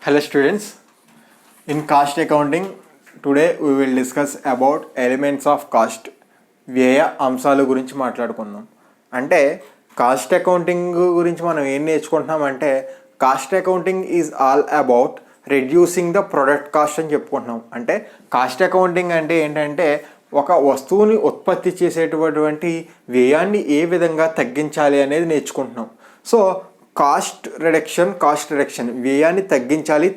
Hello students, in cost accounting today we will discuss about elements of cost. వ్యయ అంశాల గురించి మాట్లాడుకుందాం. అంటే కాస్ట్ అకౌంటింగ్ గురించి మనం ఏం నేర్చుకుంటున్నాం అంటే cost accounting is all about reducing the product cost అని చెప్పుకుంటున్నాం. అంటే కాస్ట్ అకౌంటింగ్ అంటే ఏంటంటే ఒక వస్తువుని ఉత్పత్తి చేసేటటువంటి వ్యయాన్ని ఏ విధంగా తగ్గించాలి అనేది నేర్చుకుంటున్నాం. సో కాస్ట్ రిడక్షన్ వ్యయాన్ని తగ్గించాలి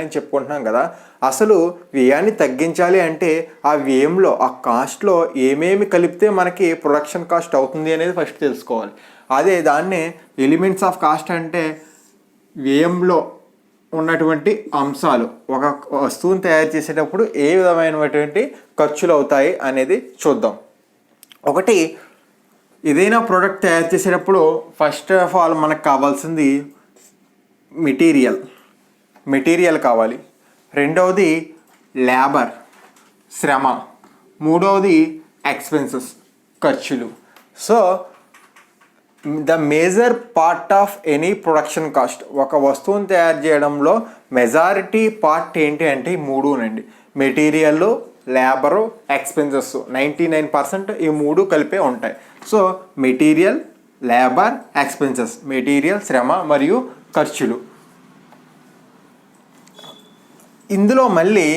అని చెప్పుకుంటున్నాం కదా. అసలు వ్యయాన్ని తగ్గించాలి అంటే ఆ వ్యయంలో ఆ కాస్ట్లో ఏమేమి కలిపితే మనకి ప్రొడక్షన్ కాస్ట్ అవుతుంది అనేది ఫస్ట్ తెలుసుకోవాలి. అదే దాన్నే ఎలిమెంట్స్ ఆఫ్ కాస్ట్ అంటే వ్యయంలో ఉన్నటువంటి అంశాలు, ఒక వస్తువుని తయారు చేసేటప్పుడు ఏ విధమైనటువంటి ఖర్చులు అవుతాయి అనేది చూద్దాం. ఒకటి, ఏదైనా ప్రోడక్ట్ తయారు చేసేటప్పుడు ఫస్ట్ ఆఫ్ ఆల్ మనకు కావాల్సింది మెటీరియల్ కావాలి. రెండవది లేబర్, శ్రమ. మూడవది ఎక్స్పెన్సెస్, ఖర్చులు. So the major part of any production cost, ఒక వస్తువుని తయారు చేయడంలో మెజారిటీ పార్ట్ ఏంటి అంటే ఈ మూడునండి. మెటీరియల్, లేబరు, ఎక్స్పెన్సెస్ 99% ఈ మూడు కలిపే ఉంటాయి. So material, labour, expenses, material, శ్రమ మరియు ఖర్చులు. ఇందులో మళ్ళీ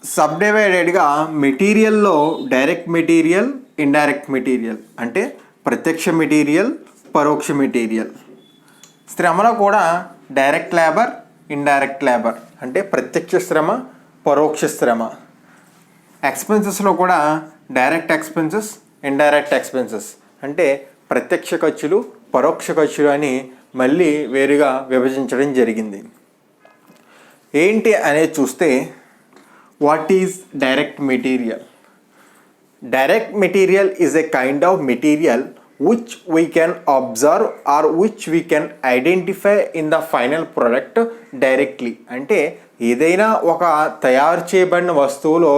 సబ్డివైడెడ్గా మెటీరియల్లో డైరెక్ట్ మెటీరియల్, ఇండైరెక్ట్ మెటీరియల్ అంటే ప్రత్యక్ష మెటీరియల్, పరోక్ష మెటీరియల్. శ్రమలో కూడా డైరెక్ట్ లేబర్, ఇండైరెక్ట్ లేబర్ అంటే ప్రత్యక్ష శ్రమ, పరోక్ష శ్రమ. ఎక్స్పెన్సెస్లో కూడా డైరెక్ట్ ఎక్స్పెన్సెస్, ఇండైరెక్ట్ ఎక్స్పెన్సెస్ అంటే ప్రత్యక్ష ఖర్చులు, పరోక్ష ఖర్చులు అని మళ్ళీ వేరుగా విభజించడం జరిగింది. ఏంటి అనేది చూస్తే what is direct material? Direct material is a kind of material which we can observe or which we can identify in the final product directly. అంటే ఏదైనా ఒక తయారు చేయబడిన వస్తువులో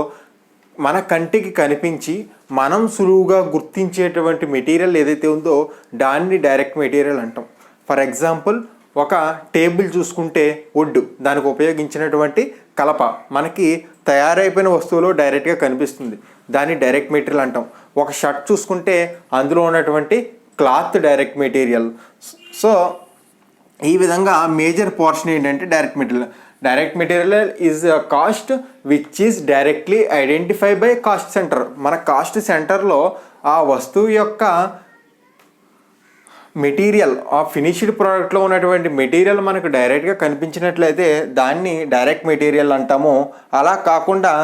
మన కంటికి కనిపించి మనం సులువుగా గుర్తించేటువంటి మెటీరియల్ ఏదైతే ఉందో దాన్ని డైరెక్ట్ మెటీరియల్ అంటాం. ఫర్ ఎగ్జాంపుల్, ఒక టేబుల్ చూసుకుంటే వుడ్, దానికి ఉపయోగించినటువంటి కలప మనకి తయారైపోయిన వస్తువులో డైరెక్ట్గా కనిపిస్తుంది, దాన్ని డైరెక్ట్ మెటీరియల్ అంటాం. ఒక షర్ట్ చూసుకుంటే అందులో ఉన్నటువంటి క్లాత్ డైరెక్ట్ మెటీరియల్. సో ఈ విధంగా మేజర్ పోర్షన్ ఏంటంటే direct material. Direct material is a cost which is directly identify by cost centre. మన కాస్ట్ సెంటర్లో ఆ వస్తువు యొక్క మెటీరియల్, ఆ ఫినిష్డ్ ప్రోడక్ట్లో ఉన్నటువంటి మెటీరియల్ మనకు డైరెక్ట్గా కనిపించినట్లయితే దాన్ని డైరెక్ట్ మెటీరియల్ అంటాము. అలా కాకుండా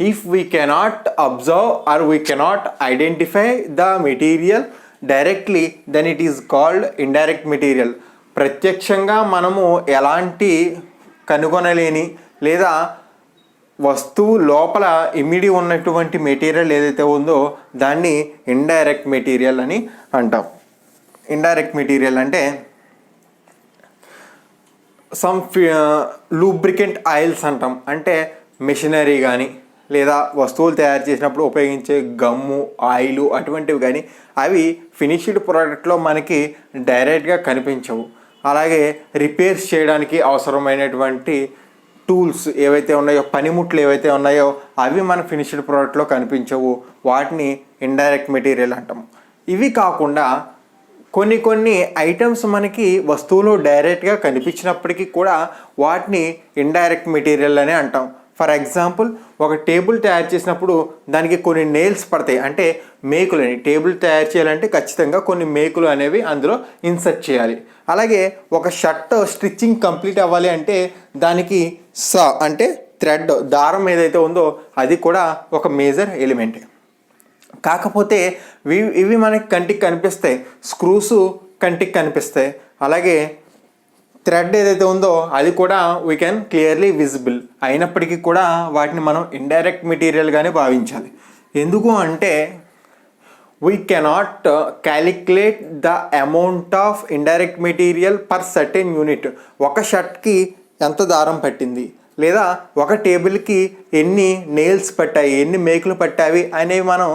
if we cannot observe or we cannot identify the material directly, then it is called indirect material. ప్రత్యక్షంగా మనము ఎలాంటి కనుగొనలేని లేదా వస్తువు లోపల ఇమిడి ఉన్నటువంటి మెటీరియల్ ఏదైతే ఉందో దాన్ని ఇండైరెక్ట్ మెటీరియల్ అని అంటాం. ఇండైరెక్ట్ మెటీరియల్ అంటే సమ్ లూబ్రికెంట్ ఆయిల్స్ అంటాం. అంటే మెషినరీ కానీ లేదా వస్తువులు తయారు చేసినప్పుడు ఉపయోగించే గమ్ము, ఆయిల్ అటువంటివి కానీ అవి ఫినిష్డ్ ప్రోడక్ట్లో మనకి డైరెక్ట్గా కనిపించవు. అలాగే రిపేర్స్ చేయడానికి అవసరమైనటువంటి టూల్స్ ఏవైతే ఉన్నాయో, పనిముట్లు ఏవైతే ఉన్నాయో అవి మన ఫినిష్డ్ ప్రోడక్ట్లో కనిపించవు, వాటిని ఇండైరెక్ట్ మెటీరియల్ అంటాము. ఇవి కాకుండా కొన్ని ఐటమ్స్ మనకి వస్తువులో డైరెక్ట్గా కనిపించినప్పటికీ కూడా వాటిని ఇండైరెక్ట్ మెటీరియల్ అని అంటాం. ఫర్ ఎగ్జాంపుల్, ఒక టేబుల్ తయారు చేసినప్పుడు దానికి కొన్ని నెయిల్స్ పడతాయి, అంటే మేకులని. టేబుల్ తయారు చేయాలంటే ఖచ్చితంగా కొన్ని మేకులు అనేవి అందులో ఇన్సర్ట్ చేయాలి. అలాగే ఒక షర్ట్ స్టిచ్చింగ్ కంప్లీట్ అవ్వాలి అంటే దానికి అంటే థ్రెడ్, దారం ఏదైతే ఉందో అది కూడా ఒక మేజర్ ఎలిమెంట్. కాకపోతే ఇవి మనకి కంటికి కనిపిస్తాయి, స్క్రూస్ కంటికి కనిపిస్తాయి, అలాగే థ్రెడ్ ఏదైతే ఉందో అది కూడా వీ కెన్ క్లియర్లీ విజిబుల్ అయినప్పటికీ కూడా వాటిని మనం ఇండైరెక్ట్ మెటీరియల్గానే భావించాలి. ఎందుకు అంటే we cannot calculate the amount of indirect material per certain unit. ఒక షర్ట్కి ఎంత దారం పట్టింది లేదా ఒక టేబుల్కి ఎన్ని నెయిల్స్ పట్టాయి, ఎన్ని మేకులు పట్టావి అనేవి మనం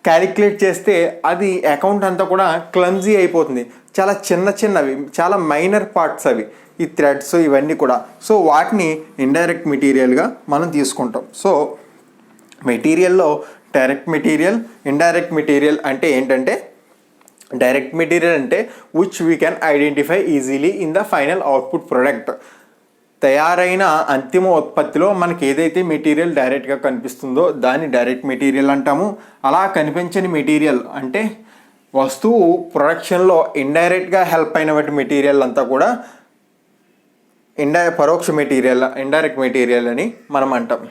క్యాలిక్యులేట్ చేస్తే అది అకౌంట్ అంతా కూడా క్లమ్జీ అయిపోతుంది. చాలా చిన్నవి, చాలా మైనర్ పార్ట్స్ అవి, ఈ థ్రెడ్స్ ఇవన్నీ కూడా. సో వాటిని ఇండైరెక్ట్ మెటీరియల్గా మనం తీసుకుంటాం. సో మెటీరియల్లో డైరెక్ట్ మెటీరియల్, ఇండైరెక్ట్ మెటీరియల్ అంటే ఏంటంటే, డైరెక్ట్ మెటీరియల్ అంటే which we can identify easily in the final output product. తయారైన అంతిమ ఉత్పత్తిలో మనకి ఏదైతే మెటీరియల్ డైరెక్ట్గా కనిపిస్తుందో దాన్ని డైరెక్ట్ మెటీరియల్ అంటాము. అలా కనిపించని మెటీరియల్ అంటే వస్తువు ప్రొడక్షన్లో ఇండైరెక్ట్గా హెల్ప్ అయినటువంటి మెటీరియల్ అంతా కూడా పరోక్ష మెటీరియల్, ఇండైరెక్ట్ మెటీరియల్ అని మనం అంటాం.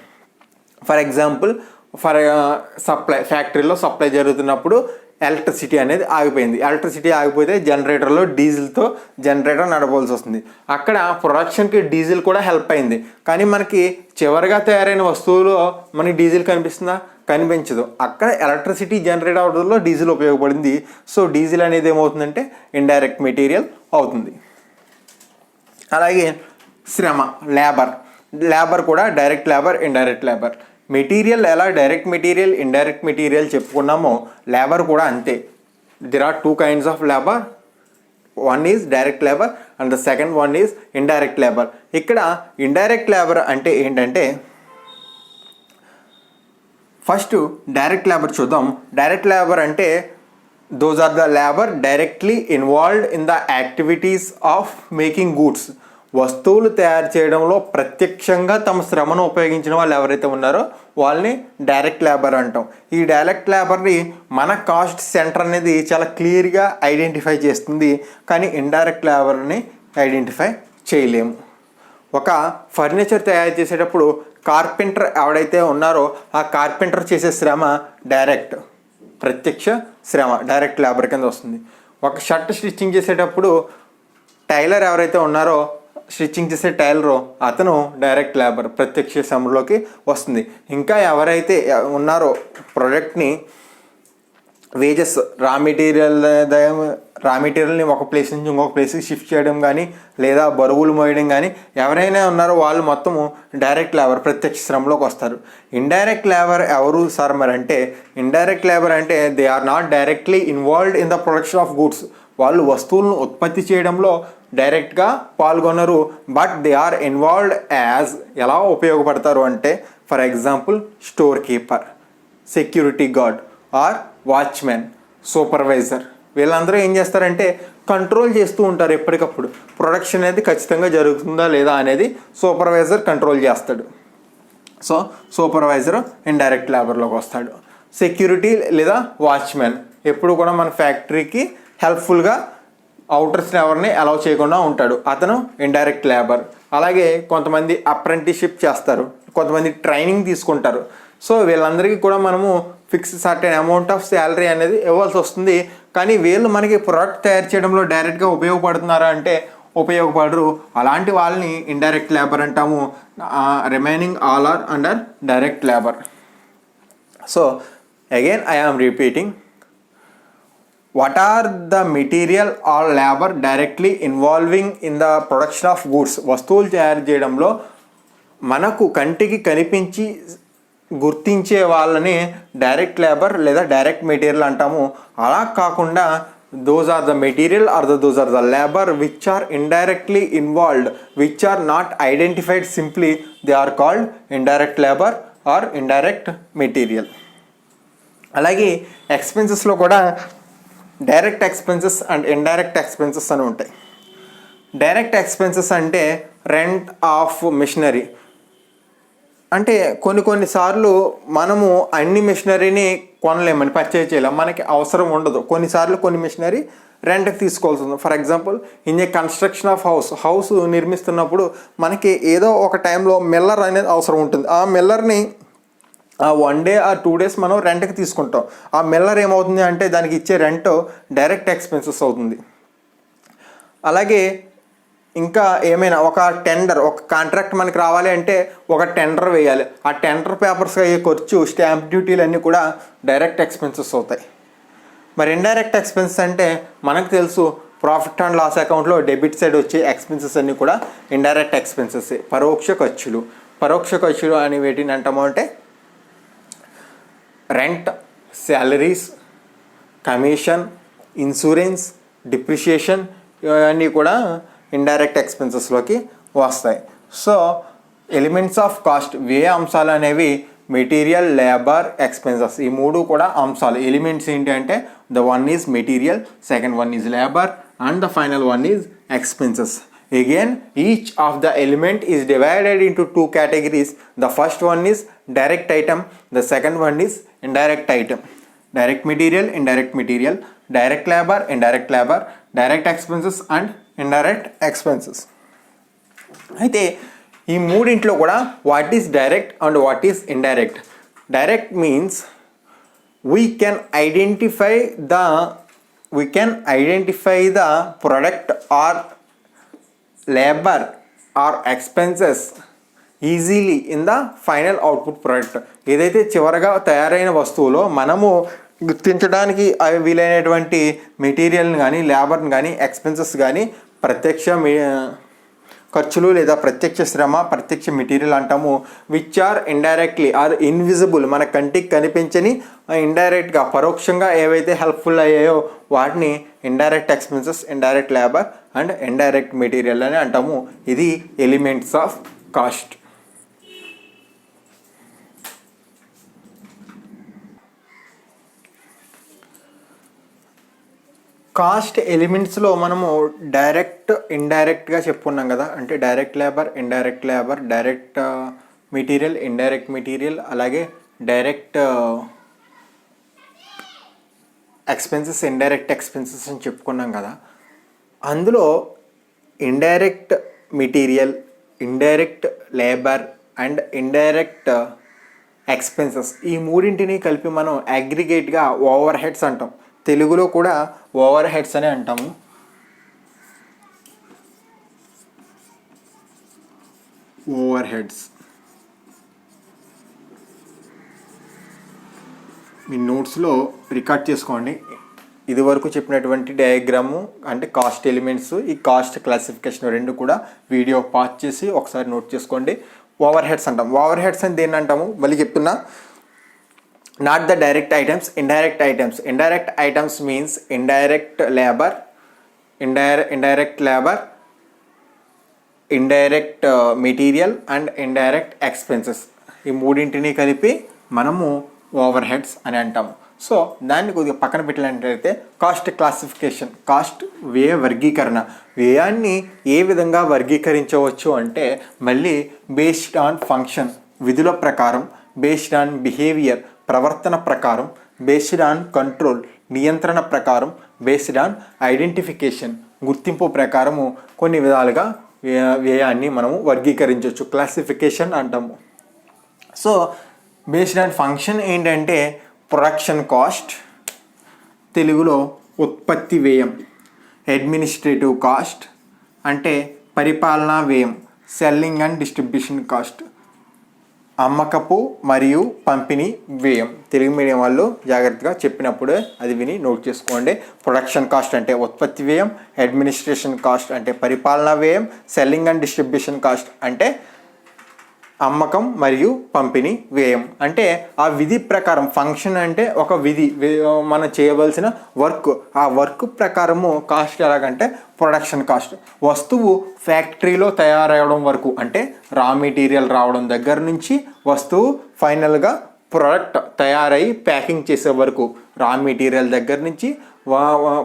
ఫర్ ఎగ్జాంపుల్, సప్లై, ఫ్యాక్టరీలో సప్లై జరుగుతున్నప్పుడు ఎలక్ట్రిసిటీ అనేది ఆగిపోయింది. ఎలక్ట్రిసిటీ ఆగిపోతే జనరేటర్లో డీజిల్తో జనరేటర్ నడపాల్సి వస్తుంది. అక్కడ ప్రొడక్షన్కి డీజిల్ కూడా హెల్ప్ అయింది. కానీ మనకి చివరిగా తయారైన వస్తువులో మనకి డీజిల్ కనిపిస్తుందా? కనిపించదు. అక్కడ ఎలక్ట్రిసిటీ జనరేట్ అవడంలో డీజిల్ ఉపయోగపడింది. సో డీజిల్ అనేది ఏమవుతుందంటే ఇండైరెక్ట్ మెటీరియల్ అవుతుంది. అలాగే శ్రమ, లేబర్ కూడా direct labour, indirect labour. Material ఎలా డైరెక్ట్ మెటీరియల్, ఇండైరెక్ట్ మెటీరియల్ చెప్పుకున్నామో, లేబర్ కూడా అంతే. There are 2 kinds of labour. One is direct labour and the second one is indirect labour. ఇక్కడ ఇండైరెక్ట్ లేబర్ అంటే ఏంటంటే, ఫస్ట్ డైరెక్ట్ లేబర్ చూద్దాం. Direct labour అంటే those are the labour directly involved in the activities of making goods. వస్తువులు తయారు చేయడంలో ప్రత్యక్షంగా తమ శ్రమను ఉపయోగించిన వాళ్ళు ఎవరైతే ఉన్నారో వాళ్ళని డైరెక్ట్ లేబర్ అంటాం. ఈ డైరెక్ట్ లేబర్ని మన కాస్ట్ సెంటర్ అనేది చాలా క్లియర్గా ఐడెంటిఫై చేస్తుంది. కానీ ఇండైరెక్ట్ లేబర్ని ఐడెంటిఫై చేయలేము. ఒక ఫర్నిచర్ తయారు చేసేటప్పుడు కార్పెంటర్ ఎవడైతే ఉన్నారో ఆ కార్పెంటర్ చేసే శ్రమ ప్రత్యక్ష శ్రమ, డైరెక్ట్ లేబర్ కింద వస్తుంది. ఒక షర్ట్ స్టిచ్చింగ్ చేసేటప్పుడు టైలర్ ఎవరైతే ఉన్నారో, స్టిచ్చింగ్ చేసే టైలరు, అతను డైరెక్ట్ లేబర్, ప్రత్యక్ష శ్రమలోకి వస్తుంది. ఇంకా ఎవరైతే ఉన్నారో ప్రొడక్ట్ని వేజెస్, రా మెటీరియల్ని ఒక ప్లేస్ నుంచి ఇంకొక ప్లేస్కి షిఫ్ట్ చేయడం కానీ, లేదా బరువులు మోయడం కానీ ఎవరైనా ఉన్నారో వాళ్ళు మొత్తము డైరెక్ట్ లేబర్, ప్రత్యక్ష శ్రమలోకి వస్తారు. ఇండైరెక్ట్ లేబర్ ఎవరు సార్ మరి అంటే, ఇండైరెక్ట్ లేబర్ అంటే they are not directly involved in the production of goods. వాళ్ళు వస్తువులను ఉత్పత్తి చేయడంలో డైరెక్ట్గా పాల్గొనరు, but they are involved as. ఎలా ఉపయోగపడతారు అంటే, for example store keeper, security guard or watchman, supervisor. వీళ్ళందరూ ఏం చేస్తారంటే కంట్రోల్ చేస్తూ ఉంటారు ఎప్పటికప్పుడు. ప్రొడక్షన్ అనేది ఖచ్చితంగా జరుగుతుందా లేదా అనేది సూపర్వైజర్ కంట్రోల్ చేస్తాడు. సో సూపర్వైజర్ ఇండైరెక్ట్ లేబర్లోకి వస్తాడు. సెక్యూరిటీ లేదా వాచ్మెన్ ఎప్పుడు కూడా మన ఫ్యాక్టరీకి హెల్ప్ఫుల్గా అవుటర్స్ని ఎవరిని అలౌ చేయకుండా ఉంటాడు, అతను ఇండైరెక్ట్ లేబర్. అలాగే కొంతమంది అప్రెంటిస్షిప్ చేస్తారు, కొంతమంది ట్రైనింగ్ తీసుకుంటారు. సో వీళ్ళందరికీ కూడా మనము fix certain amount of salary అనేది ఇవ్వాల్సి వస్తుంది. కానీ వీళ్ళు మనకి ప్రోడక్ట్ తయారు చేయడంలో డైరెక్ట్గా ఉపయోగపడుతున్నారా అంటే ఉపయోగపడరు. అలాంటి వాళ్ళని ఇండైరెక్ట్ లేబర్ అంటాము. Remaining all are under direct labour. So again I am repeating, what are the material or labor directly involving in the production of goods. వస్తువులు తయారు చేయడంలో మనకు కంటికి కనిపించి గుర్తించే వాళ్ళని డైరెక్ట్ లేబర్ లేదా డైరెక్ట్ మెటీరియల్ అంటాము. అలా కాకుండా those are the material or those are the labor which are indirectly involved, which are not identified simply, they are called indirect labor or indirect material. అలాగే ఎక్స్పెన్సెస్లో కూడా direct expenses and indirect expenses అని ఉంటాయి. Direct expenses అంటే rent of machinery. అంటే కొన్నిసార్లు మనము అన్ని మిషనరీని కొనలేమని, పర్చేజ్ చేయలేము, మనకి అవసరం ఉండదు. కొన్నిసార్లు కొన్ని మిషనరీ రెంట్కి తీసుకోవాల్సి ఉంది. For example in a construction of house నిర్మిస్తున్నప్పుడు మనకి ఏదో ఒక టైంలో మిల్లర్ అనేది అవసరం ఉంటుంది. ఆ మిల్లర్ని 1 day or 2 days మనం రెంట్కి తీసుకుంటాం. ఆ మిల్లర్ ఏమవుతుంది అంటే దానికి ఇచ్చే రెంట్ డైరెక్ట్ ఎక్స్పెన్సెస్ అవుతుంది. అలాగే ఇంకా ఏమైనా ఒక టెండర్, ఒక కాంట్రాక్ట్ మనకి రావాలి అంటే ఒక టెండర్ వేయాలి. ఆ టెండర్ పేపర్స్ అయ్యే ఖర్చు, స్టాంప్ డ్యూటీలు అన్నీ కూడా డైరెక్ట్ ఎక్స్పెన్సెస్ అవుతాయి. మరి ఇండైరెక్ట్ ఎక్స్పెన్సెస్ అంటే మనకు తెలుసు, ప్రాఫిట్ అండ్ లాస్ అకౌంట్లో డెబిట్ సైడ్ వచ్చే ఎక్స్పెన్సెస్ అన్నీ కూడా ఇండైరెక్ట్ ఎక్స్పెన్సెస్. పరోక్ష ఖర్చులు అని వేటిని అంటాము అంటే rent, salaries, commission, insurance, depreciation ఇవన్నీ కూడా ఇండైరెక్ట్ ఎక్స్పెన్సెస్లోకి వస్తాయి. సో ఎలిమెంట్స్ ఆఫ్ కాస్ట్, వ్యయ అంశాలు అనేవి మెటీరియల్, లేబర్, ఎక్స్పెన్సెస్, ఈ మూడు కూడా అంశాలు. ఎలిమెంట్స్ ఏంటి అంటే the one is material, second one is labour and the final one is expenses. Again, each of the element is divided into two categories. The first one is direct item, the second one is indirect item. Direct material, indirect material, direct labor, indirect labor, direct expenses and indirect expenses. అయితే ఈ మూడింట్లో కూడా what is direct and what is indirect. Direct means we can identify the product or labor or expenses easily in the final output product. ఏదైతే చివరగా తయారైన వస్తువులో మనము గుర్తించడానికి వీలైనటువంటి మెటీరియల్ని కానీ, లేబర్ని కానీ, ఎక్స్పెన్సెస్ కానీ, ప్రత్యక్ష ఖర్చులు లేదా ప్రత్యక్ష శ్రమ, ప్రత్యక్ష మెటీరియల్ అంటాము. Which are indirectly are invisible, మన కంటికి కనిపించని, ఇండైరెక్ట్గా పరోక్షంగా ఏవైతే హెల్ప్ఫుల్ అయ్యాయో వాటిని indirect expenses, indirect labour and indirect material అని అంటాము. ఇది ఎలిమెంట్స్ ఆఫ్ కాస్ట్. కాస్ట్ ఎలిమెంట్స్లో మనము డైరెక్ట్, ఇండైరెక్ట్గా చెప్పుకున్నాం కదా. అంటే direct labour, indirect labour, direct material, indirect material, అలాగే డైరెక్ట్ ఎక్స్పెన్సెస్, ఇండైరెక్ట్ ఎక్స్పెన్సెస్ అని చెప్పుకున్నాం కదా. అందులో indirect material, indirect labour and indirect expenses, ఈ మూడింటిని కలిపి మనం అగ్రిగేట్గా ఓవర్ హెడ్స్ అంటాం. తెలుగులో కూడా ఓవర్ హెడ్స్ అని అంటాము. ఓవర్ హెడ్స్ మీ నోట్స్లో రికార్డ్ చేసుకోండి. ఇదివరకు చెప్పినటువంటి డయాగ్రాము అంటే కాస్ట్ ఎలిమెంట్స్, ఈ కాస్ట్ క్లాసిఫికేషన్ రెండు కూడా వీడియో పాజ్ చేసి ఒకసారి నోట్ చేసుకోండి. ఓవర్ హెడ్స్ అంటాం. ఓవర్ హెడ్స్ అని దేన్ని అంటాము మళ్ళీ చెప్తున్నా. Not the direct items, indirect items. Indirect items means indirect labor, indirect material and indirect expenses. ఈ మూడింటిని కలిపి మనము ఓవర్ హెడ్స్ అని అంటాము. సో దాన్ని కొద్దిగా పక్కన పెట్టినట్లయితే కాస్ట్ క్లాసిఫికేషన్, కాస్ట్ వ్యయ వర్గీకరణ. వ్యయాన్ని ఏ విధంగా వర్గీకరించవచ్చు అంటే మళ్ళీ బేస్డ్ ఆన్ ఫంక్షన్, విధుల ప్రకారం, బేస్డ్ ఆన్ బిహేవియర్, ప్రవర్తన ప్రకారం, బేస్డ్ ఆన్ కంట్రోల్, నియంత్రణ ప్రకారం, బేస్డ్ ఆన్ ఐడెంటిఫికేషన్, గుర్తింపు ప్రకారము కొన్ని విధాలుగా వ్యయాన్ని మనము వర్గీకరించవచ్చు, క్లాసిఫికేషన్ అంటాము. సో బేస్డ్ ఆన్ ఫంక్షన్ ఏంటంటే ప్రొడక్షన్ కాస్ట్, తెలుగులో ఉత్పత్తి వ్యయం. అడ్మినిస్ట్రేటివ్ కాస్ట్ అంటే పరిపాలనా వ్యయం. సెల్లింగ్ అండ్ డిస్ట్రిబ్యూషన్ కాస్ట్, అమ్మకపు మరియు పంపిణీ వ్యయం. తెలుగు మీడియం వాళ్ళు జాగ్రత్తగా చెప్పినప్పుడే అది విని నోట్ చేసుకోండి. ప్రొడక్షన్ కాస్ట్ అంటే ఉత్పత్తి వ్యయం, అడ్మినిస్ట్రేషన్ కాస్ట్ అంటే పరిపాలనా వ్యయం, సెల్లింగ్ అండ్ డిస్ట్రిబ్యూషన్ కాస్ట్ అంటే అమ్మకం మరియు పంపిణీ వ్యయం. అంటే ఆ విధి ప్రకారం, ఫంక్షన్ అంటే ఒక విధి, మనం చేయవలసిన వర్క్, ఆ వర్క్ ప్రకారము కాస్ట్ ఎలాగంటే ప్రొడక్షన్ కాస్ట్. వస్తువు ఫ్యాక్టరీలో తయారవడం వరకు, అంటే రా మెటీరియల్ రావడం దగ్గర నుంచి వస్తువు ఫైనల్గా ప్రోడక్ట్ తయారై ప్యాకింగ్ చేసే వరకు, రా మెటీరియల్ దగ్గర నుంచి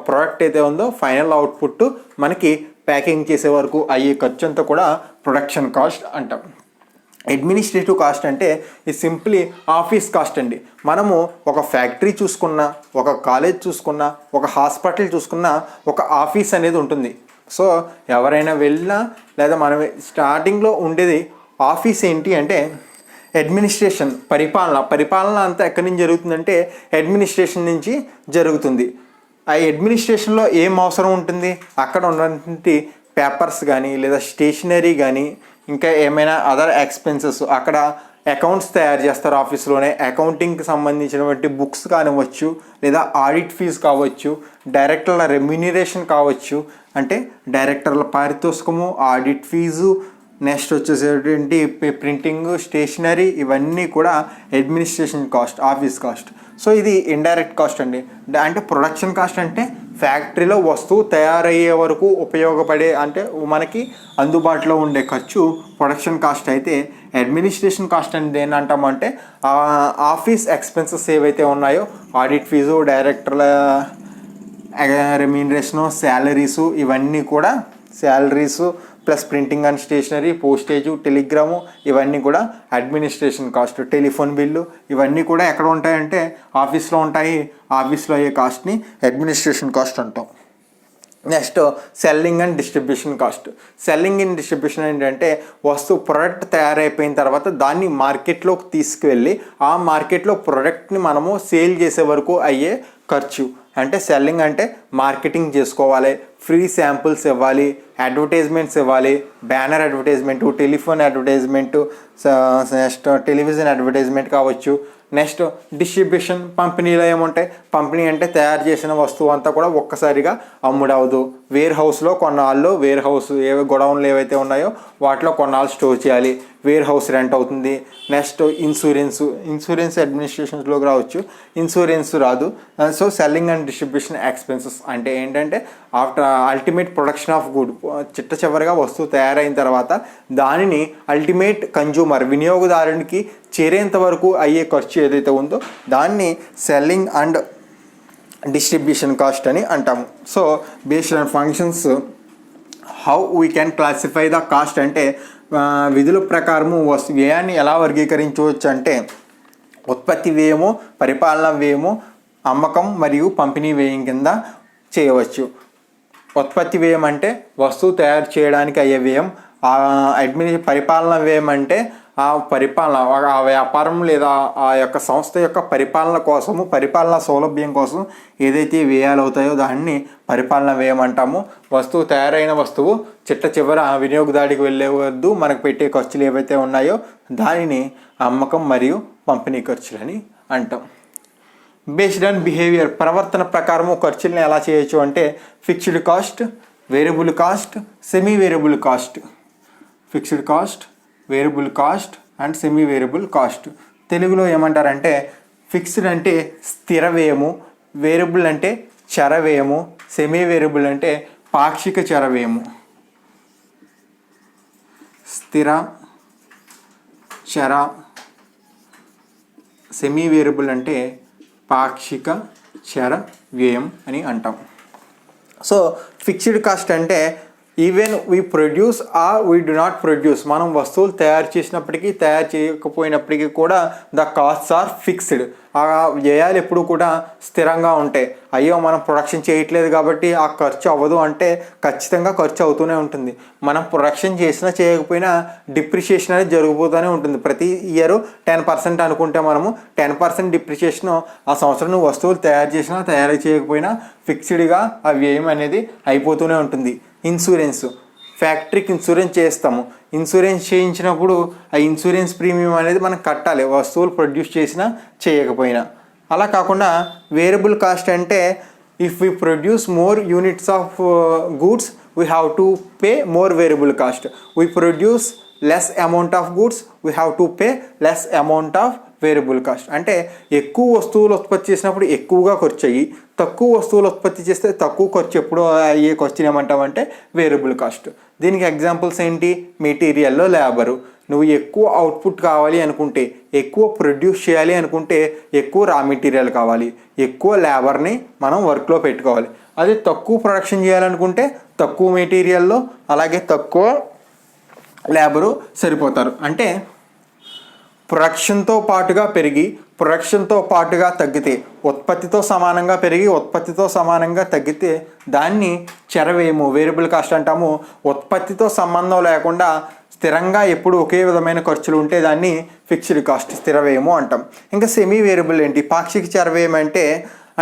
ప్రోడక్ట్ అయితే ఉందో ఫైనల్ అవుట్పుట్ మనకి ప్యాకింగ్ చేసే వరకు అయ్యే ఖర్చు అంతా కూడా ప్రొడక్షన్ కాస్ట్ అంటాం. అడ్మినిస్ట్రేటివ్ కాస్ట్ అంటే ఇది సింప్లీ ఆఫీస్ కాస్ట్ అండి. మనము ఒక ఫ్యాక్టరీ చూసుకున్నా, ఒక కాలేజ్ చూసుకున్నా, ఒక హాస్పిటల్ చూసుకున్నా ఒక ఆఫీస్ అనేది ఉంటుంది. సో ఎవరైనా వెళ్ళినా లేదా మనం స్టార్టింగ్లో ఉండేది ఆఫీస్ ఏంటి అంటే అడ్మినిస్ట్రేషన్, పరిపాలన అంతా ఎక్కడి నుంచి జరుగుతుందంటే అడ్మినిస్ట్రేషన్ నుంచి జరుగుతుంది. ఆ అడ్మినిస్ట్రేషన్లో ఏం అవసరం ఉంటుంది, అక్కడ ఉన్నటువంటి పేపర్స్ కానీ లేదా స్టేషనరీ కానీ ఇంకా ఏమైనా అదర్ ఎక్స్పెన్సెస్, అక్కడ అకౌంట్స్ తయారు చేస్తారు ఆఫీస్లోనే, అకౌంటింగ్కి సంబంధించినటువంటి బుక్స్ కానివ్వచ్చు, లేదా ఆడిట్ ఫీజు కావచ్చు, డైరెక్టర్ల రెమ్యూనరేషన్ కావచ్చు, అంటే డైరెక్టర్ల పారితోషికము, ఆడిట్ ఫీజు, నెక్స్ట్ వచ్చేసేటువంటి ప్రింటింగ్, స్టేషనరీ, ఇవన్నీ కూడా administration cost, office cost. So ఇది ఇండైరెక్ట్ కాస్ట్ అండి. అంటే ప్రొడక్షన్ కాస్ట్ అంటే ఫ్యాక్టరీలో వస్తువు తయారయ్యే వరకు ఉపయోగపడే, అంటే మనకి అందుబాటులో ఉండే ఖర్చు ప్రొడక్షన్ కాస్ట్ అయితే, అడ్మినిస్ట్రేషన్ కాస్ట్ అని దేని అంటామంటే ఆఫీస్ ఎక్స్పెన్సెస్ ఏవైతే ఉన్నాయో, ఆడిట్ ఫీజు, డైరెక్టర్ల రెమ్యూనరేషను, శాలరీసు, ఇవన్నీ కూడా salaries plus printing and stationery, postage, telegram, ఇవన్నీ కూడా అడ్మినిస్ట్రేషన్ కాస్ట్. టెలిఫోన్ బిల్లు, ఇవన్నీ కూడా ఎక్కడ ఉంటాయంటే ఆఫీస్లో ఉంటాయి. ఆఫీస్లో అయ్యే కాస్ట్ని అడ్మినిస్ట్రేషన్ కాస్ట్ అంటాం. Next selling and distribution cost. Selling and distribution ఏంటంటే వస్తువు ప్రోడక్ట్ తయారైపోయిన తర్వాత దాన్ని మార్కెట్లోకి తీసుకువెళ్ళి ఆ మార్కెట్లో ప్రోడక్ట్ని మనము సేల్ చేసే వరకు అయ్యే ఖర్చు. అంటే సెల్లింగ్ అంటే మార్కెటింగ్ చేసుకోవాలి, ఫ్రీ శాంపుల్స్ ఇవ్వాలి, అడ్వర్టైజ్మెంట్స్ ఇవ్వాలి, banner advertisement, telephone advertisement, next television advertisement కావచ్చు. నెక్స్ట్ డిస్ట్రిబ్యూషన్, పంపిణీలో ఏముంటాయి, పంపిణీ అంటే తయారు చేసిన వస్తువు అంతా కూడా ఒక్కసారిగా అమ్ముడవదు. వేర్ హౌస్లో కొన్నాళ్ళు, వేర్ హౌస్ గొడౌన్లు ఏవైతే ఉన్నాయో వాటిలో కొన్నాళ్ళు స్టోర్ చేయాలి, వేర్ హౌస్ రెంట్ అవుతుంది. నెక్స్ట్ ఇన్సూరెన్స్ అడ్మినిస్ట్రేషన్స్లోకి రావచ్చు, ఇన్సూరెన్స్ రాదు. So selling and distribution expenses అంటే ఏంటంటే after ultimate production of good, చిట్ట చివరిగా వస్తువు తయారైన తర్వాత దానిని అల్టిమేట్ కన్జ్యూమర్, వినియోగదారునికి చేరేంత వరకు అయ్యే ఖర్చు ఏదైతే ఉందో దాన్ని సెల్లింగ్ అండ్ డిస్ట్రిబ్యూషన్ కాస్ట్ అని అంటాము. So based on functions how we can classify the cost అంటే విధుల ప్రకారము వ్యయాన్ని ఎలా వర్గీకరించవచ్చు అంటే ఉత్పత్తి వ్యయము, పరిపాలన వ్యయము, అమ్మకం మరియు పంపిణీ వ్యయం కింద చేయవచ్చు. ఉత్పత్తి వ్యయం అంటే వస్తువు తయారు చేయడానికి అయ్యే వ్యయం. పరిపాలన వ్యయం అంటే ఆ పరిపాలన, ఆ వ్యాపారం లేదా ఆ యొక్క సంస్థ యొక్క పరిపాలన కోసము, పరిపాలన సౌలభ్యం కోసం ఏదైతే వ్యయాలు అవుతాయో దాన్ని పరిపాలన వ్యయం అంటాము. వస్తువు తయారైన వస్తువు చిట్ట చివర వినియోగదారుడికి వెళ్ళే వద్దు మనకు పెట్టే ఖర్చులు ఏవైతే ఉన్నాయో దానిని అమ్మకం మరియు పంపిణీ ఖర్చులని అంటాం. బేస్డ్ ఆన్ బిహేవియర్, ప్రవర్తన ప్రకారము ఖర్చులను ఎలా చేయొచ్చు అంటే fixed cost, variable cost, semi variable cost. Fixed cost, variable cost and semi variable cost. తెలుగులో ఏమంటారంటే ఫిక్స్డ్ అంటే స్థిర వ్యయము, వేరియబుల్ అంటే చర వ్యయము, సెమీ వేరియబుల్ అంటే పాక్షిక చర వ్యయము. స్థిర, చర, సెమీ వేరియబుల్ అంటే పాక్షిక చర వ్యయం అని అంటాం. సో ఫిక్స్డ్ కాస్ట్ అంటే even we produce are we do not produce, మనం వస్తువులు తయారు చేసినప్పటికీ తయారు చేయకపోయినప్పటికీ కూడా ద కాస్ట్స్ ఆర్ ఫిక్స్డ్. ఆ వ్యయాలు ఎప్పుడు కూడా స్థిరంగా ఉంటాయి. అయ్యో మనం ప్రొడక్షన్ చేయట్లేదు కాబట్టి ఆ ఖర్చు అవ్వదు అంటే ఖచ్చితంగా ఖర్చు అవుతూనే ఉంటుంది. మనం ప్రొడక్షన్ చేసినా చేయకపోయినా డిప్రిషియేషన్ అనేది జరిగిపోతూనే ఉంటుంది. ప్రతి ఇయర్ 10% అనుకుంటే మనము 10% డిప్రిషియేషన్ ఆ సంవత్సరం వస్తువులు తయారు చేసినా తయారు చేయకపోయినా ఫిక్స్డ్గా ఆ వ్యయం అనేది అయిపోతూనే ఉంటుంది. ఇన్సూరెన్స్, ఫ్యాక్టరీకి ఇన్సూరెన్స్ చేస్తాము. ఇన్సూరెన్స్ చేయించినప్పుడు ఆ ఇన్సూరెన్స్ ప్రీమియం అనేది మనం కట్టాలి వస్తువులు ప్రొడ్యూస్ చేసినా చేయకపోయినా. అలా కాకుండా వేరియబుల్ కాస్ట్ అంటే if we produce more units of goods we have to pay more variable cost. We produce less amount of goods we have to pay less amount of variable cost. అంటే ఎక్కువ వస్తువులు ఉత్పత్తి చేసినప్పుడు ఎక్కువగా ఖర్చు అయ్యి, తక్కువ వస్తువులు ఉత్పత్తి చేస్తే తక్కువ ఖర్చు ఎప్పుడు అయ్యే ఖర్చుని ఏమంటామంటే వేరియబుల్ కాస్ట్. దీనికి ఎగ్జాంపుల్స్ ఏంటి, మెటీరియల్లో లేబరు. నువ్వు ఎక్కువ అవుట్పుట్ కావాలి అనుకుంటే, ఎక్కువ ప్రొడ్యూస్ చేయాలి అనుకుంటే ఎక్కువ రా మెటీరియల్ కావాలి, ఎక్కువ లేబర్ని మనం వర్క్లో పెట్టుకోవాలి. అదే తక్కువ ప్రొడక్షన్ చేయాలనుకుంటే తక్కువ మెటీరియల్లో అలాగే తక్కువ లేబరు సరిపోతారు. అంటే ప్రొడక్షన్తో పాటుగా పెరిగి ప్రొడక్షన్తో పాటుగా తగ్గితే, ఉత్పత్తితో సమానంగా పెరిగి ఉత్పత్తితో సమానంగా తగ్గితే దాన్ని చరవేయము, వేరియబుల్ కాస్ట్ అంటాము. ఉత్పత్తితో సంబంధం లేకుండా స్థిరంగా ఎప్పుడు ఒకే విధమైన ఖర్చులు ఉంటే దాన్ని ఫిక్స్డ్ కాస్ట్, స్థిర వ్యయము అంటాం. ఇంకా సెమీ వేరియబుల్ ఏంటి, పాక్షిక చరవ్యయం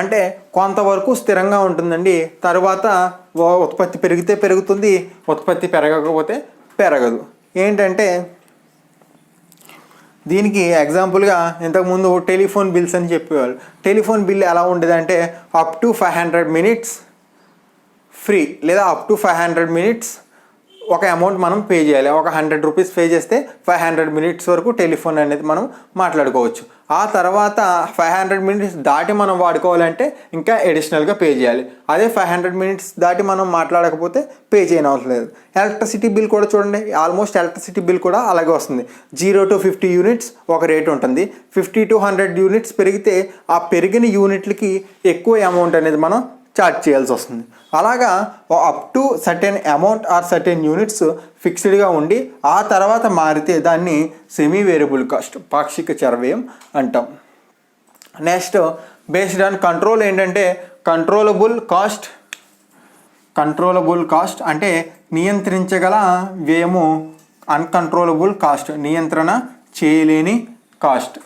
అంటే కొంతవరకు స్థిరంగా ఉంటుందండి. తర్వాత ఉత్పత్తి పెరిగితే పెరుగుతుంది, ఉత్పత్తి పెరగకపోతే పెరగదు. ఏంటంటే దీనికి ఎగ్జాంపుల్గా ఇంతకుముందు టెలిఫోన్ బిల్స్ అని చెప్పేవాళ్ళు. టెలిఫోన్ బిల్ ఎలా ఉండేదంటే అప్ టు 500 minutes ఫ్రీ లేదా అప్ టు 500 minutes ఒక అమౌంట్ మనం పే చేయాలి. ఒక 100 రూపీస్ పే చేస్తే 500 మినిట్స్ వరకు టెలిఫోన్ అనేది మనం మాట్లాడుకోవచ్చు. ఆ తర్వాత 500 మినిట్స్ దాటి మనం వాడుకోవాలంటే ఇంకా అడిషనల్గా పే చేయాలి. అదే 500 మినిట్స్ దాటి మనం మాట్లాడకపోతే పే చేయనవసరం లేదు. ఎలక్ట్రిసిటీ బిల్ కూడా చూడండి, ఆల్మోస్ట్ ఎలక్ట్రిసిటీ బిల్ కూడా అలాగే వస్తుంది. 0 to 50 యూనిట్స్ ఒక రేట్ ఉంటుంది. 50 to 100 యూనిట్స్ పెరిగితే ఆ పెరిగిన యూనిట్లకి ఎక్కువ అమౌంట్ అనేది మనం ఛార్జ్ చేయాల్సి వస్తుంది. అలాగా up to certain amount or certain units ఫిక్స్డ్గా ఉండి ఆ తర్వాత మారితే దాన్ని సెమీ వేరియబుల్ కాస్ట్, పాక్షిక చర వ్యయం అంటాం. నెక్స్ట్ బేస్డ్ ఆన్ కంట్రోల్ ఏంటంటే కంట్రోలబుల్ కాస్ట్ అంటే నియంత్రించగల వ్యయము, అన్కంట్రోలబుల్ కాస్ట్ నియంత్రణ చేయలేని కాస్ట్.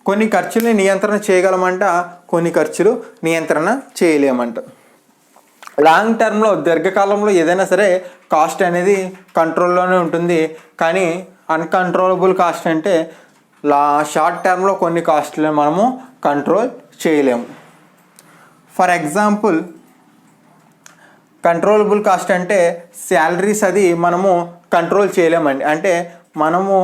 కొన్ని ఖర్చుల్ని నియంత్రణ చేయగలమంట, కొన్ని ఖర్చులు నియంత్రణ చేయలేమంట. లాంగ్ టర్మ్లో దీర్ఘకాలంలో ఏదైనా సరే కాస్ట్ అనేది కంట్రోల్లోనే ఉంటుంది. కానీ అన్కంట్రోలబుల్ కాస్ట్ అంటే షార్ట్ టర్మ్లో కొన్ని కాస్ట్లను మనము కంట్రోల్ చేయలేము. ఫర్ ఎగ్జాంపుల్ కంట్రోలబుల్ కాస్ట్ అంటే శాలరీస్ అది మనము కంట్రోల్ చేయలేమండి. అంటే మనము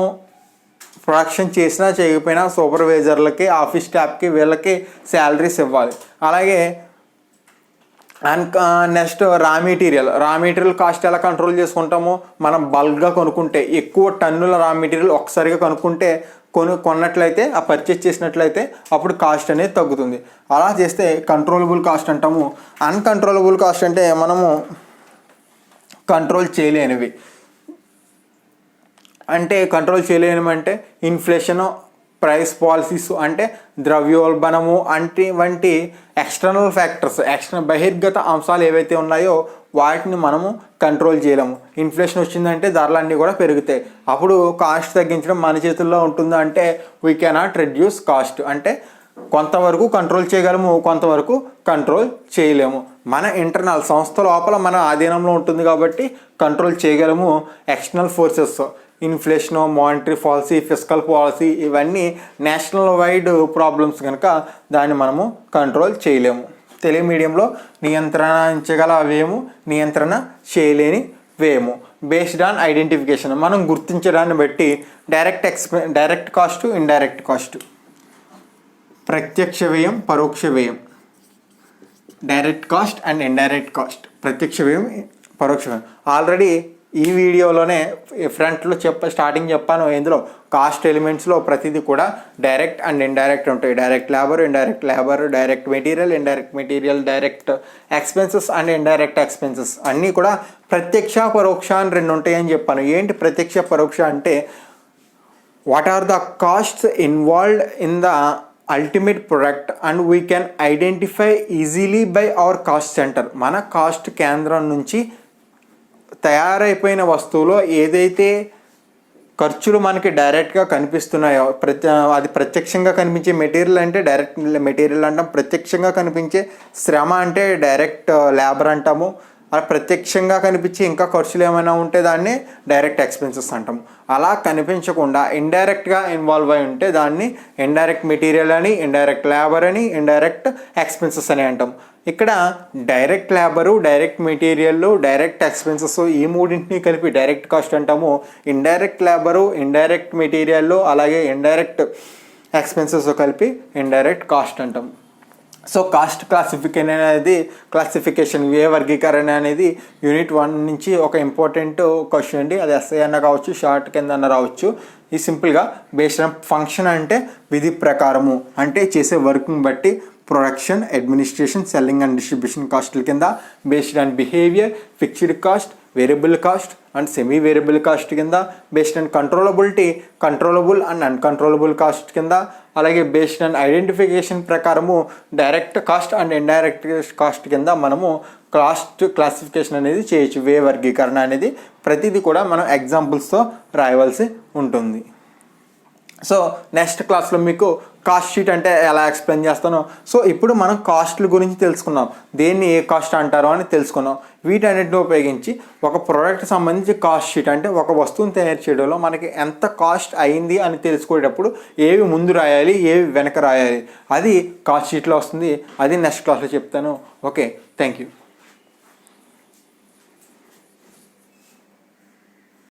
ప్రొడక్షన్ చేసినా చేయకపోయినా సూపర్వైజర్లకి, ఆఫీస్ స్టాఫ్కి వీళ్ళకి శాలరీస్ ఇవ్వాలి. అలాగే నెక్స్ట్ రా మెటీరియల్ కాస్ట్ ఎలా కంట్రోల్ చేసుకుంటామో, మనం బల్క్గా కొనుక్కుంటే ఎక్కువ టన్నుల రా మెటీరియల్ ఒక్కసారిగా కొన్నట్లయితే ఆ పర్చేస్ చేసినట్లయితే అప్పుడు కాస్ట్ అనేది తగ్గుతుంది. అలా చేస్తే కంట్రోలబుల్ కాస్ట్ అంటాము. అన్కంట్రోలబుల్ కాస్ట్ అంటే మనము కంట్రోల్ చేయలేనివి. అంటే కంట్రోల్ చేయలేమంటే ఇన్ఫ్లేషను, ప్రైస్ పాలసీస్ అంటే ద్రవ్యోల్బణము వంటి ఎక్స్టర్నల్ ఫ్యాక్టర్స్, బహిర్గత అంశాలు ఏవైతే ఉన్నాయో వాటిని మనము కంట్రోల్ చేయలేము. ఇన్ఫ్లేషన్ వచ్చిందంటే ధరలన్నీ కూడా పెరుగుతాయి. అప్పుడు కాస్ట్ తగ్గించడం మన చేతుల్లో ఉంటుందా అంటే వీ కెనాట్ రెడ్యూస్ కాస్ట్. అంటే కొంతవరకు కంట్రోల్ చేయగలము, కొంతవరకు కంట్రోల్ చేయలేము. మన ఇంటర్నల్ సంస్థ లోపల మన ఆధీనంలో ఉంటుంది కాబట్టి కంట్రోల్ చేయగలము. External forces, inflation, monetary policy, fiscal policy ఇవన్నీ నేషనల్ వైడ్ ప్రాబ్లమ్స్ కనుక దాన్ని మనము కంట్రోల్ చేయలేము. తెలుగు మీడియంలో నియంత్రించగల వ్యయము, నియంత్రణ చేయలేని వ్యయము. బేస్డ్ ఆన్ ఐడెంటిఫికేషన్ మనం గుర్తించడాన్ని బట్టి డైరెక్ట్ కాస్ట్, ఇండైరెక్ట్ కాస్ట్. ప్రత్యక్ష వ్యయం, పరోక్ష వ్యయం. Direct cost and indirect cost. ప్రత్యక్ష వ్యయం, పరోక్ష వ్యయం. ఆల్రెడీ ఈ వీడియోలోనే ఫ్రంట్లో స్టార్టింగ్ చెప్పాను. ఇందులో కాస్ట్ ఎలిమెంట్స్లో ప్రతిదీ కూడా డైరెక్ట్ అండ్ ఇండైరెక్ట్ ఉంటాయి. Direct labour, direct material, direct expenses and indirect expenses అన్నీ కూడా ప్రత్యక్ష, పరోక్ష అని రెండు ఉంటాయని చెప్పాను. ఏంటి ప్రత్యక్ష, పరోక్ష అంటే what are the costs involved in the ultimate product and we can identify easily by our cost centre. మన కాస్ట్ కేంద్రం నుంచి తయారైపోయిన వస్తువులో ఏదైతే ఖర్చులు మనకి డైరెక్ట్గా కనిపిస్తున్నాయో, అది ప్రత్యక్షంగా కనిపించే మెటీరియల్ అంటే డైరెక్ట్ మెటీరియల్ అంటాం. ప్రత్యక్షంగా కనిపించే శ్రమ అంటే డైరెక్ట్ లేబర్ అంటాము. అలా ప్రత్యక్షంగా కనిపించి ఇంకా ఖర్చులు ఏమైనా ఉంటే దాన్ని డైరెక్ట్ ఎక్స్పెన్సెస్ అంటాము. అలా కనిపించకుండా ఇండైరెక్ట్గా ఇన్వాల్వ్ అయి ఉంటే దాన్ని ఇండైరెక్ట్ మెటీరియల్ అని, ఇండైరెక్ట్ లేబర్ అని, ఇండైరెక్ట్ ఎక్స్పెన్సెస్ అని అంటాం. ఇక్కడ direct labour, direct material, direct expenses ఈ మూడింటిని కలిపి డైరెక్ట్ కాస్ట్ అంటాము. ఇండైరెక్ట్ లేబరు, ఇండైరెక్ట్ మెటీరియల్ అలాగే ఇండైరెక్ట్ ఎక్స్పెన్సెస్ కలిపి ఇండైరెక్ట్ కాస్ట్ అంటాము. సో కాస్ట్ క్లాసిఫికేషన్ వర్గీకరణ అనేది యూనిట్ 1 నుంచి ఒక ఇంపార్టెంట్ క్వశ్చన్ అండి. అది ఎస్ఐ అన్న కావచ్చు, షార్ట్ కింద అన్న రావచ్చు. ఈ సింపుల్గా బేస్డ్ ఆన్ ఫంక్షన్ అంటే విధి ప్రకారము, అంటే చేసే వర్క్ని బట్టి production, administration, selling and distribution కాస్ట్ల కింద. Based on behaviour, fixed cost, variable cost and semi variable cost కింద. Based on controllable and uncontrollable cost కింద. అలాగే బేస్డ్ ఆన్ ఐడెంటిఫికేషన్ ప్రకారము direct cost and indirect cost కింద మనము కాస్ట్ క్లాసిఫికేషన్ అనేది చేయొచ్చు. వర్గీకరణ అనేది ప్రతిదీ కూడా మనం ఎగ్జాంపుల్స్తో రాయవలసి ఉంటుంది. సో నెక్స్ట్ క్లాస్లో మీకు కాస్ట్ షీట్ అంటే ఎలా ఎక్స్ప్లెయిన్ చేస్తానో. సో ఇప్పుడు మనం కాస్ట్ల గురించి తెలుసుకున్నాం, దేన్ని ఏ కాస్ట్ అంటారో అని తెలుసుకున్నాం. వీటన్నిటిని ఉపయోగించి ఒక ప్రోడక్ట్ సంబంధించి కాస్ట్ షీట్ అంటే ఒక వస్తువుని తయారు చేయడంలో మనకి ఎంత కాస్ట్ అయింది అని తెలుసుకునేటప్పుడు ఏవి ముందు రాయాలి, ఏవి వెనక రాయాలి, అది కాస్ట్ షీట్లో వస్తుంది. అది నెక్స్ట్ క్లాస్లో చెప్తాను. Okay, thank you.